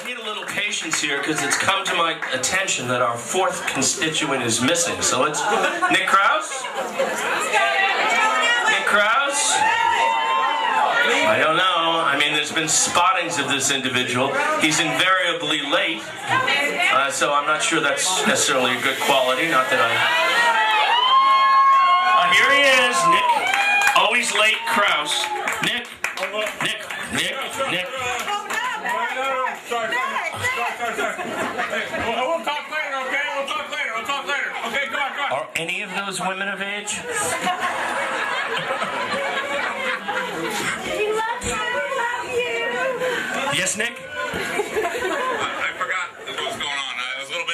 need a little patience here because it's come to my attention that our fourth constituent is missing. So let's... Nick Krause? Nick Krause? I don't know. I mean, there's been spottings of this individual. He's invariably late, so I'm not sure that's necessarily a good quality. Not that I... Here he is, Nick. Always late, Krause. Nick. Sorry. We'll talk later, okay? We'll talk later. Okay, come on. Are any of those women of age? Yes, Nick? I forgot what was going on. I was a little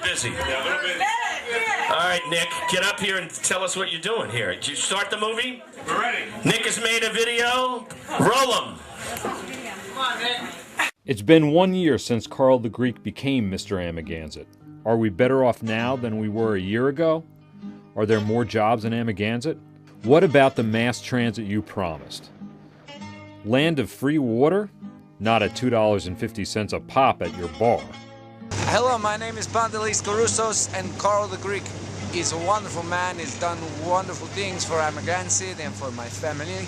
busy. Yeah, a little busy. All right, Nick, get up here and tell us what you're doing here. Did you start the movie? We're ready. Nick has made a video. Roll him. Come on, Nick. It's been 1 year since Carl the Greek became Mr. Amagansett. Are we better off now than we were a year ago? Are there more jobs in Amagansett? What about the mass transit you promised? Land of free water? Not at $2.50 a pop at your bar. Hello, my name is Pandolice Carrousous, and Carl the Greek is a wonderful man. He's done wonderful things for Amagansett and for my family.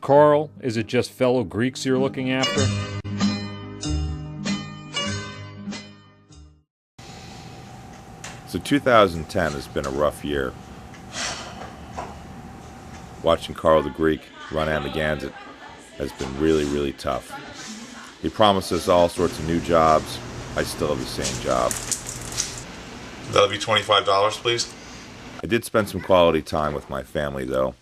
Carl, is it just fellow Greeks you're looking after? So 2010 has been a rough year. Watching Carl the Greek run Amagansett has been really, really tough. He promised us all sorts of new jobs. I still have the same job. That'll be $25, please. I did spend some quality time with my family, though.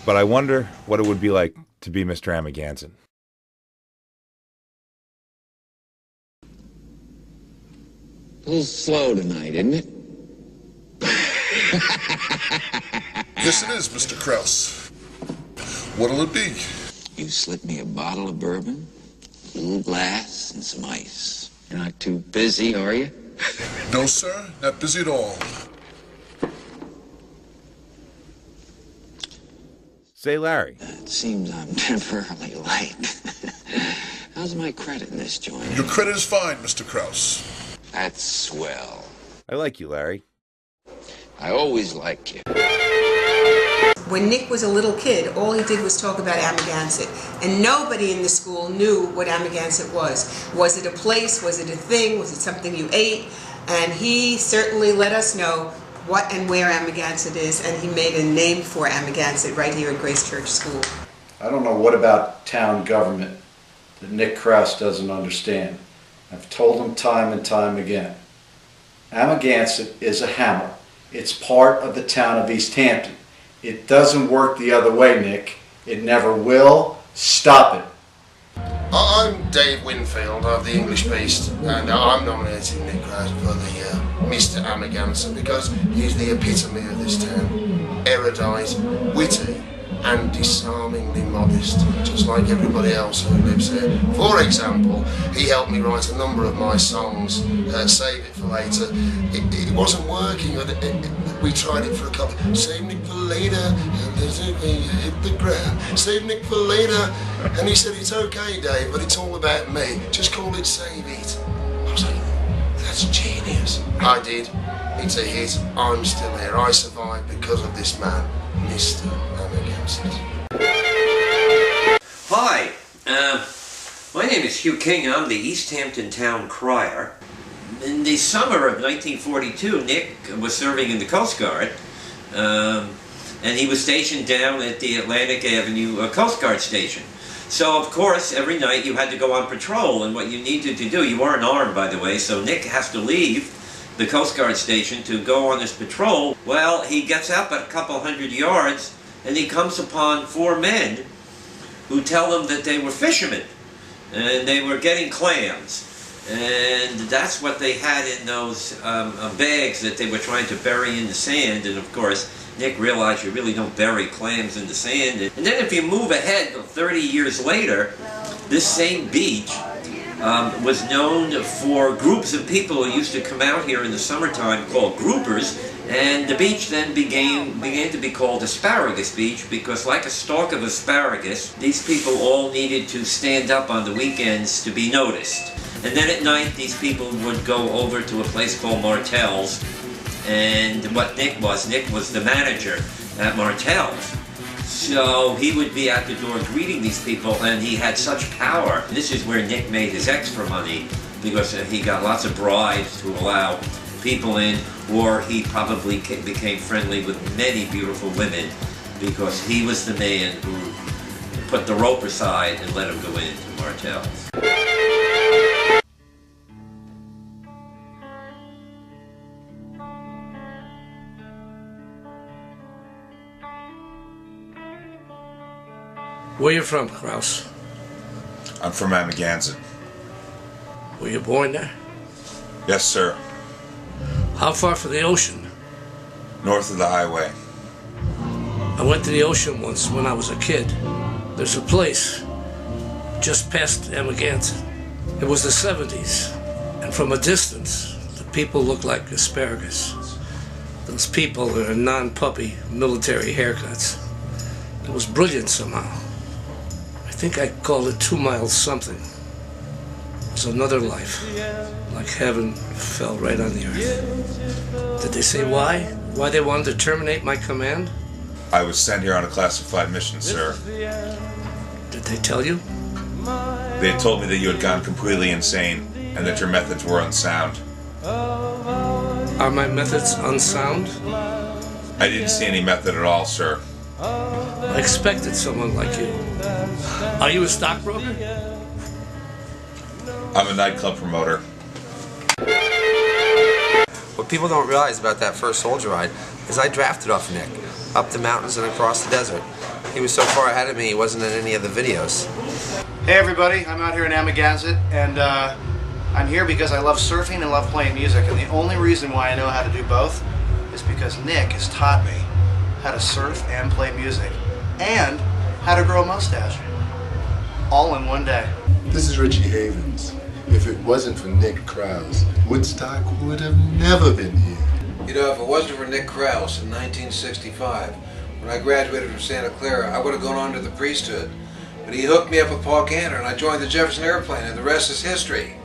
But I wonder what it would be like to be Mr. Amagansett. A little slow tonight, isn't it? Yes, it is, Mr. Krause. What'll it be? You slip me a bottle of bourbon, a little glass, and some ice. You're not too busy, are you? No, sir. Not busy at all. Say, Larry. It seems I'm temporarily late. How's my credit in this joint? Your credit is fine, Mr. Krause. That's swell. I like you, Larry. I always liked you. When Nick was a little kid, all he did was talk about Amagansett, and nobody in the school knew what Amagansett was. Was it a place? Was it a thing? Was it something you ate? And he certainly let us know what and where Amagansett is, and he made a name for Amagansett right here at Grace Church School. I don't know what about town government that Nick Krause doesn't understand. I've told him time and time again. Amagansett is a hammer. It's part of the town of East Hampton. It doesn't work the other way, Nick. It never will. Stop it. I'm Dave Winfield of the English Beast, and I'm nominating Nick Krause for the Mr. Amagansett because he's the epitome of this town. Erudite, witty, and disarmingly modest, just like everybody else who lives here. For example, he helped me write a number of my songs, Save It for Later. It wasn't working, we tried it for a couple. Save Nick for later, and hit the ground. Save Nick for later, and he said, it's okay, Dave, but it's all about me. Just call it Save It. I was like, that's genius. I did. It's a hit. I'm still here. I survived because of this man, Mr. Amagansett. Hi, my name is Hugh King. I'm the East Hampton Town Crier. In the summer of 1942, Nick was serving in the Coast Guard, and he was stationed down at the Atlantic Avenue Coast Guard Station. So, of course, every night you had to go on patrol, and what you needed to do, you weren't armed, by the way, so Nick has to leave the Coast Guard Station to go on his patrol. Well, he gets up at a couple hundred yards, and he comes upon four men who tell him that they were fishermen, and they were getting clams. And that's what they had in those bags that they were trying to bury in the sand. And of course, Nick realized you really don't bury clams in the sand. And then if you move ahead 30 years later, this same beach was known for groups of people who used to come out here in the summertime called groupers, And the beach then began to be called Asparagus Beach because, like a stalk of asparagus, these people all needed to stand up on the weekends to be noticed. And then at night, these people would go over to a place called Martell's. And what Nick was the manager at Martell's. So he would be at the door greeting these people, and he had such power. This is where Nick made his extra money, because he got lots of bribes to allow people in, or he probably became friendly with many beautiful women, because he was the man who put the rope aside and let him go into Martell's. Where you from, Krause? I'm from Amagansett. Were you born there? Yes, sir. How far from the ocean? North of the highway. I went to the ocean once when I was a kid. There's a place just past Amagansett. It was the 70s, and from a distance, the people looked like asparagus. Those people in non-puppy military haircuts. It was brilliant somehow. I think I called it 2 miles something. It was another life, like heaven fell right on the earth. Did they say why? Why they wanted to terminate my command? I was sent here on a classified mission, sir. Did they tell you? They had told me that you had gone completely insane and that your methods were unsound. Are my methods unsound? I didn't see any method at all, sir. I expected someone like you. Are you a stockbroker? I'm a nightclub promoter. What people don't realize about that first soldier ride is I drafted off Nick, up the mountains and across the desert. He was so far ahead of me, he wasn't in any of the videos. Hey everybody, I'm out here in Amagansett, and I'm here because I love surfing and love playing music, and the only reason why I know how to do both is because Nick has taught me how to surf and play music, and how to grow a mustache, all in one day. This is Richie Havens. If it wasn't for Nick Krause, Woodstock would have never been here. You know, if it wasn't for Nick Krause in 1965, when I graduated from Santa Clara, I would have gone on to the priesthood. But he hooked me up with Paul Cantor, and I joined the Jefferson Airplane, and the rest is history.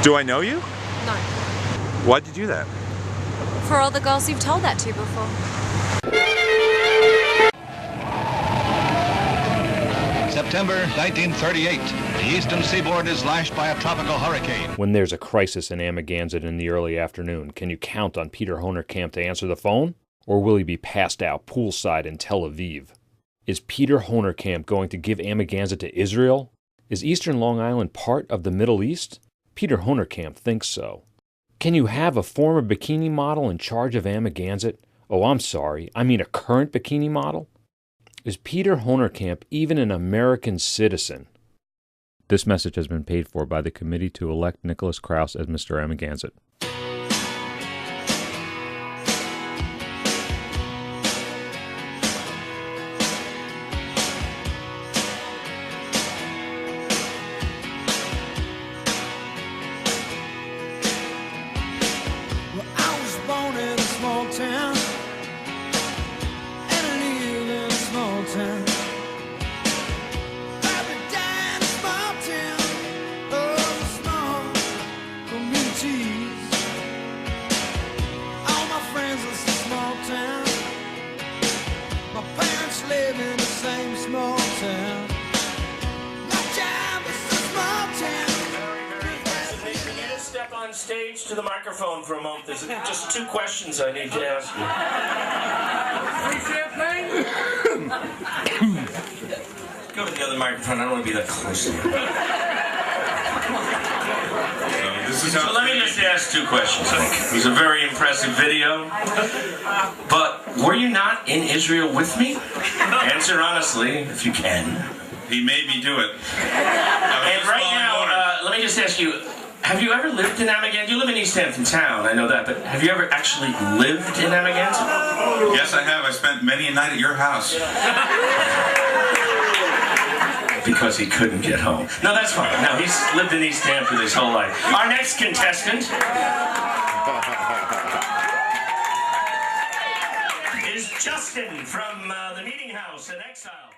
Do I know you? No. Why'd you do that? For all the girls you've told that to before. September 1938. The eastern seaboard is lashed by a tropical hurricane. When there's a crisis in Amagansett in the early afternoon, can you count on Peter Honerkamp to answer the phone? Or will he be passed out poolside in Tel Aviv? Is Peter Honerkamp going to give Amagansett to Israel? Is eastern Long Island part of the Middle East? Peter Honerkamp thinks so. Can you have a former bikini model in charge of Amagansett? Oh, I'm sorry, I mean a current bikini model? Is Peter Honerkamp even an American citizen? This message has been paid for by the committee to elect Nicholas Krause as Mr. Amagansett. Stage to the microphone for a moment. There's just two questions I need to ask you. Go to the other microphone. I don't want to be that close to you. So let me just ask two questions, Nick. It was a very impressive video. But were you not in Israel with me? Answer honestly, if you can. He made me do it. And right now, let me just ask you, have you ever lived in Amagansett? You live in East Hampton Town, I know that, but have you ever actually lived in Amagansett? Yes, I have. I spent many a night at your house. Because he couldn't get home. No, that's fine. No, he's lived in East Hampton his whole life. Our next contestant is Justin from the Meeting House in Exile.